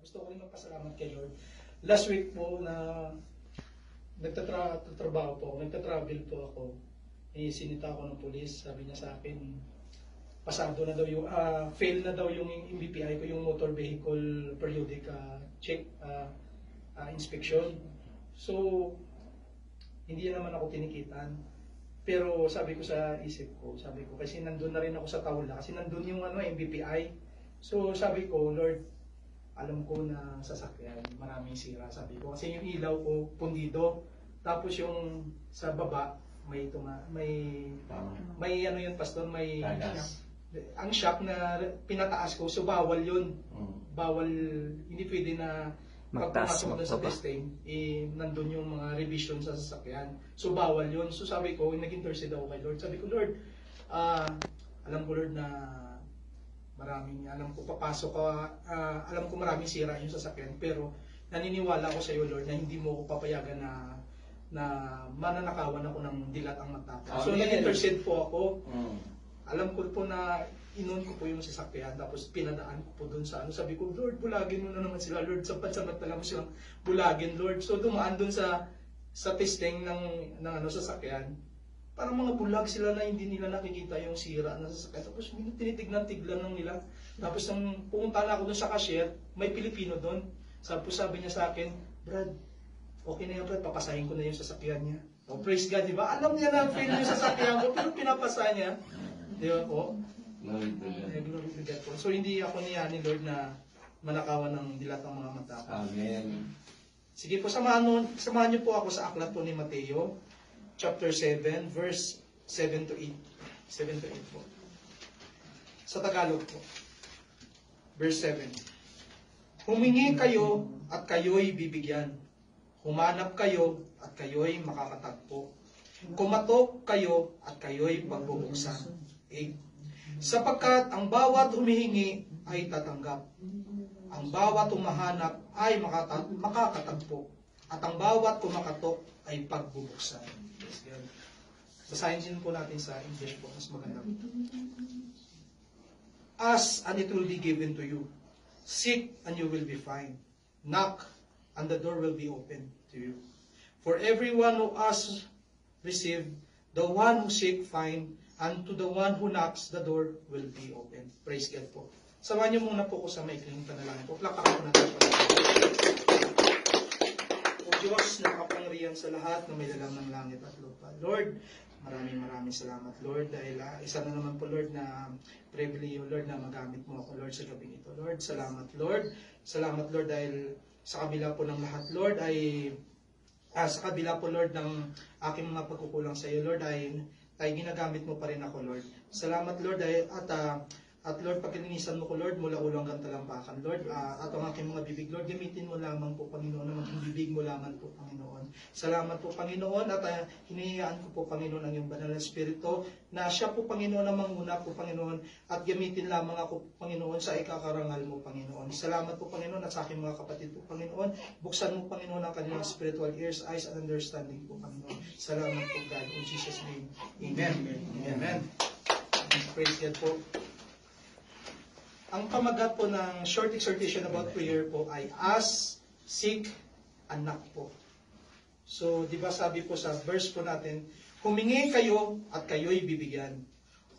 gusto ko rin magpasalamat kay Lord. Last week po na nagtatrabaho po ako, nagtatravel po ako. Sinita ako ng pulis, sabi niya sa akin, pasado na daw yung, fail na daw yung MVPI ko, yung motor vehicle periodic check, inspection. So, hindi naman ako tinikitan. Pero sabi ko sa isip ko, sabi ko, kasi nandun na rin ako sa Taula, kasi nandun yung MVPI. So, sabi ko, Lord, alam ko na sasakyan, maraming sira, sabi ko. Kasi yung ilaw ko, pundido. Tapos yung sa baba, may ano yun, pastor, may ang shock na pinataas ko, so bawal yun. Bawal, hindi pwede na pagpumasok doon sa testing, nandun yung mga revision sa sasakyan. So bawal yun. So sabi ko, nag-intercede ako kay Lord. Sabi ko, Lord, alam ko Lord na maraming, alam ko papasok ka, alam ko maraming sira yung sasakyan, pero naniniwala ako sa iyo Lord na hindi mo ako papayagan na mananakawan ako ng dilat ang matapos. So nag-intercede po ako. Alam ko po na inon ko po yung sasakyan, tapos pinadaan ko po doon sa ano. Sabi ko, Lord, bulagin mo na naman sila, Lord. Sapat-sapat mo silang bulagin, Lord. So dumaan doon sa testing ng sasakyan. Parang mga bulag sila na hindi nila nakikita yung sira na sasakyan. Tapos tinitignan-tignan lang nila. Tapos nang pumunta na ako doon sa cashier, may Pilipino doon. Sabi niya sa akin, Brad, okay na yan, Brad, papasahin ko na yung sasakyan niya. Oh, praise God, di ba? Alam niya na fail yung sasakyan ko, pero pinapasa niya. Di ba po? Glory to God po. So hindi ako niya ni Lord na manakawan ng dilat ng mga mata. Amen. Sige po, samahan niyo po ako sa aklat po ni Mateo, chapter 7, verse 7 to 8. 7 to 8 po. Sa Tagalog po. Verse 7. Humingi kayo at kayo'y bibigyan. Humanap kayo at kayo'y makakatagpo. Kumatok kayo at kayo'y pagbubuksan. 8. Sapagkat ang bawat humihingi ay tatanggap. Ang bawat humahanap ay makakatagpo. At ang bawat kumakatok ay pagbubuksan. Basahin din po natin sa English po, mas maganda. Ask and it will be given to you. Seek and you will be found. Knock and the door will be opened to you. For everyone who asks, receive. The one who seek, find. And to the one who knocks, the door will be open. Praise God po. Samahan niyo muna po ko sa maikling panalangin po. Plakakan po natin po. O Diyos na kapangyarihan sa lahat na may lalang ng langit at lupa. Lord, maraming salamat Lord dahil isa na naman po Lord na privilege Lord na magamit mo ako Lord sa gabing ito. Lord, salamat Lord. Salamat Lord dahil sa kabila po ng lahat Lord ay sa kabila po Lord ng aking mga pagkukulang sa iyo Lord ay ginagamit mo pa rin ako, Lord. Salamat, Lord, at Lord, pagkalinisan mo ko, Lord, mula ulo hanggang talampakan, Lord, at ang aking mga bibig, Lord, gamitin mo lamang po, Panginoon, na maging bibig mo lamang po, Panginoon. Salamat po, Panginoon, at hinihiyaan ko po, Panginoon, ang iyong banal na Espiritu, na siya po, Panginoon, na manguna po, Panginoon, at gamitin lamang ako, Panginoon, sa ikakarangal mo, Panginoon. Salamat po, Panginoon, at sa aking mga kapatid po, Panginoon. Buksan mo, Panginoon, ang kanilang spiritual ears, eyes, and understanding po, Panginoon. Salamat po, God, in Jesus' name. Amen. Amen. Praise God po. Ang pamagat po ng short exhortation about prayer po ay ask, seek, and knock po. So, di ba sabi po sa verse po natin, humingi kayo at kayo'y bibigyan.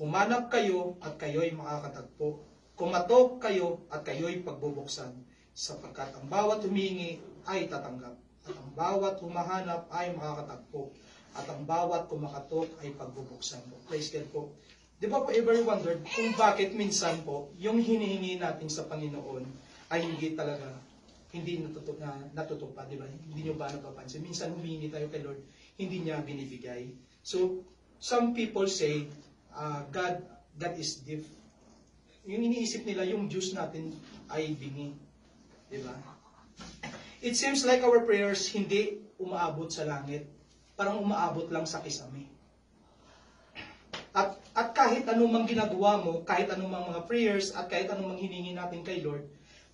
Humanap kayo at kayo'y makakatagpo. Kumatok kayo at kayo'y pagbubuksan. Sapagkat ang bawat humingi ay tatanggap. At ang bawat humahanap ay makakatagpo. At ang bawat kumakatok ay pagbubuksan po. Praise God po. Di ba po ever wondered kung bakit minsan po yung hinihingi natin sa Panginoon ay hindi talaga, hindi natutupad, di ba? Hindi nyo ba napapansin? Minsan humingi tayo kay Lord, hindi niya binibigay. So, some people say, God is deaf. Yung iniisip nila, yung Diyos natin ay bingi. Di ba? It seems like our prayers hindi umaabot sa langit. Parang umaabot lang sa kisame. At kahit anumang ginagawa mo, kahit anumang mga prayers, at kahit anumang hiningi natin kay Lord,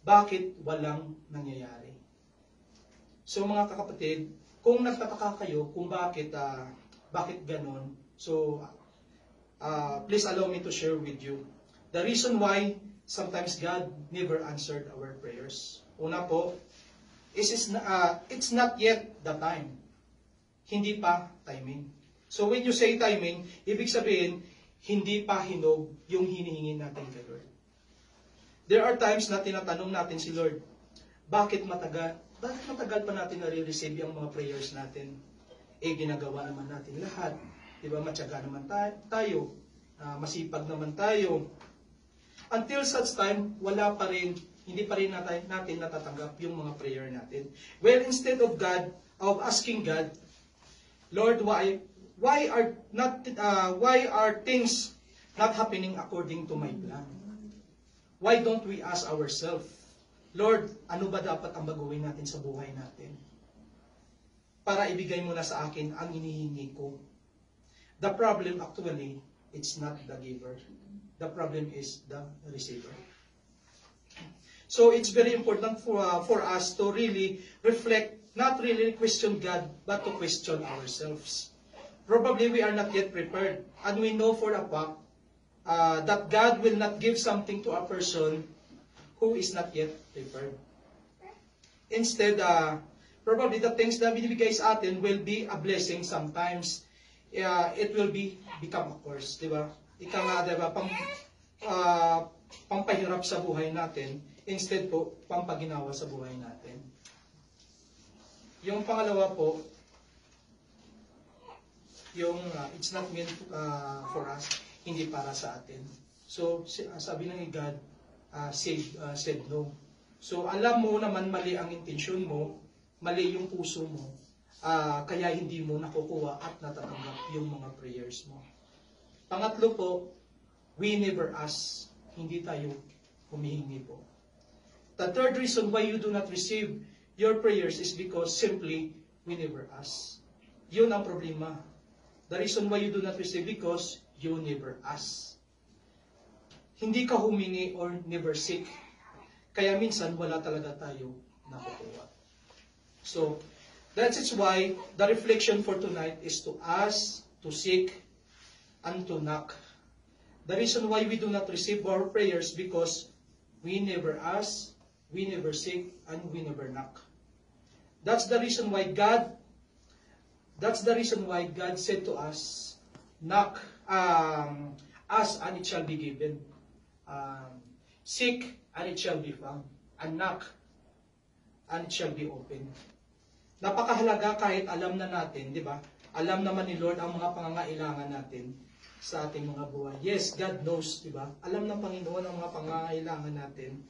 bakit walang nangyayari? So mga kakapatid, kung nagtataka kayo kung bakit ganon, so please allow me to share with you the reason why sometimes God never answered our prayers. Una po, it's not yet the time. Hindi pa timing. So when you say timing, ibig sabihin, hindi pa hinog yung hinihingi natin kay Lord. There are times na tinatanong natin si Lord, bakit matagal pa natin nare-receive yung mga prayers natin? Ginagawa naman natin lahat. Diba, matyaga naman tayo. Masipag naman tayo. Until such time, hindi pa rin natin natatanggap yung mga prayer natin. Well, instead of asking God, Lord, why are things not happening according to my plan? Why don't we ask ourselves, Lord, ano ba dapat ang baguhin natin sa buhay natin? Para ibigay mo na sa akin ang inihingi ko. The problem actually, it's not the giver. The problem is the receiver. So it's very important for us to really reflect, not really question God, but to question ourselves. Probably we are not yet prepared, and we know for a fact that God will not give something to a person who is not yet prepared. Instead, probably the things na binibigay sa atin will be a blessing sometimes. It will become a curse, di ba? Ika nga, di ba, pampahirap sa buhay natin, instead po, pampaginawa sa buhay natin. Yung pangalawa po, yung it's not meant for us, hindi para sa atin. So, sabi ng God, said no. So, alam mo naman mali ang intensyon mo, mali yung puso mo, kaya hindi mo nakukuha at natatanggap yung mga prayers mo. Pangatlo po, we never ask, hindi tayo humihingi po. The third reason why you do not receive your prayers is because simply we never ask. Yun ang problema. The reason why you do not receive because you never ask. Hindi ka humingi or never seek. Kaya minsan wala talaga tayo nakukuha. So, that is why the reflection for tonight is to ask, to seek, and to knock. The reason why we do not receive our prayers because we never ask, we never seek, and we never knock. That's the reason why God said to us, knock, ask and it shall be given. Seek and it shall be found. And knock and it shall be opened. Napakahalaga kahit alam na natin, di ba? Alam naman ni Lord ang mga pangangailangan natin sa ating mga buhay. Yes, God knows, di ba? Alam ng Panginoon ang mga pangangailangan natin.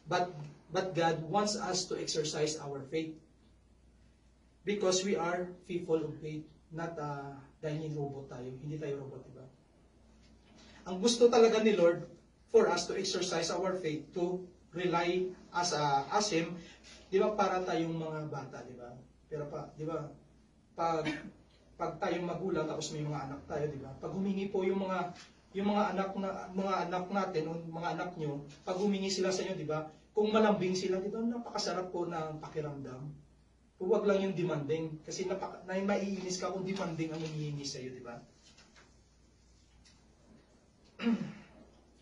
But God wants us to exercise our faith. Because we are people of faith. Not dahil robot tayo. Hindi tayo robot, di ba? Ang gusto talaga ni Lord for us to exercise our faith, to rely as Him, di ba, para tayong mga bata, di ba? Pero di ba, pag tayong magulang tapos may mga anak tayo, di ba? Pag humingi po yung mga anak natin o mga anak nyo, pag humingi sila sa inyo, di ba? Kung malambing sila, di ba? Napakasarap po ng pakiramdam. Huwag lang yung demanding kasi maiinis ka kung demanding ang hinihingi sa iyo, di ba?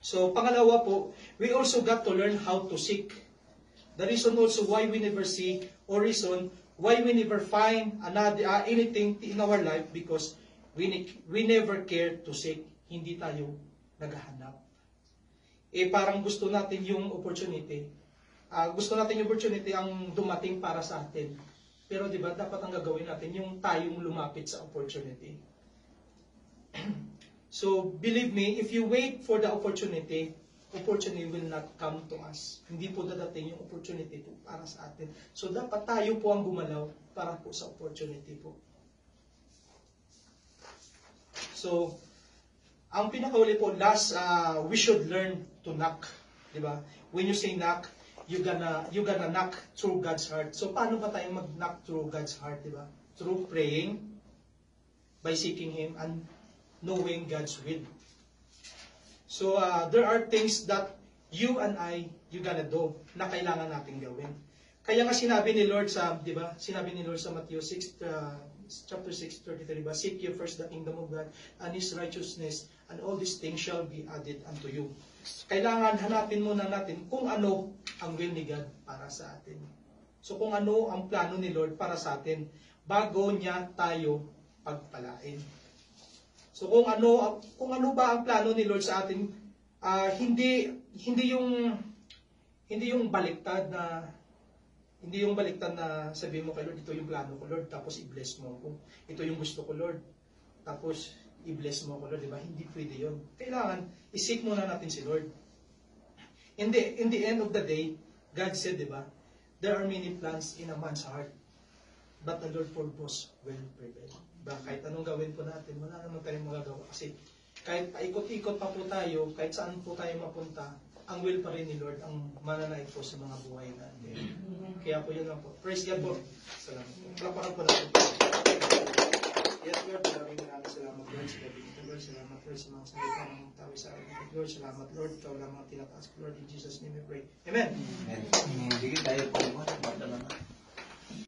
So, pangalawa po, we also got to learn how to seek. The reason also why we never seek, or reason why we never find anything in our life, because we never care to seek. Hindi tayo naghahanap. Parang gusto natin yung opportunity. Gusto natin yung opportunity ang dumating para sa atin. Pero di ba, dapat ang gagawin natin yung tayong lumapit sa opportunity. So, believe me, if you wait for the opportunity will not come to us. Hindi po dadating yung opportunity po para sa atin. So, dapat tayo po ang gumalaw para po sa opportunity po. So, ang pinakauli po, last, we should learn to knock. Diba? When you say knock, you gonna knock through God's heart. So, paano ba tayo mag-knock through God's heart? Diba? Through praying, by seeking Him, and knowing God's will. So, there are things that you and you gonna do na kailangan natin gawin. Kaya nga sinabi ni Lord sa, di ba? Sinabi ni Lord sa Matthew 6, chapter 6:33, ba? Seek ye first the kingdom of God and His righteousness, and all these things shall be added unto you. Kailangan hanapin muna natin kung ano ang will ni God para sa atin. So kung ano ang plano ni Lord para sa atin, bago niya tayo pagpalain. So kung ano ba ang plano ni Lord sa atin, hindi yung baliktad na sabihin mo kay Lord, ito yung plano ko, Lord, tapos i-bless mo ako. Ito yung gusto ko, Lord, tapos i-bless mo ako, Lord, di ba? Hindi pwede yun. Kailangan, isik muna natin si Lord. In the end of the day, God said, di ba, there are many plans in a man's heart, but the Lord purpose will prevail. Diba? Kahit anong gawin po natin, wala naman tayong magagawa. Kasi kahit paikot-ikot pa po tayo, kahit saan po tayo mapunta, ang will pa rin ni Lord ang mananaig po sa mga buhay natin. Kaya po yun lang po. Praise God po. Salamat po. Palapakan po natin. Yes, Lord. Maraming salamat, Lord, sa gabi nito, Lord. Salamat, Lord, sa mga salita ng tawi sa akin. Lord, salamat, Lord. Ikaw lang mga tinataas ko, Lord. In Jesus' name we pray. Amen. Bigyan tayo po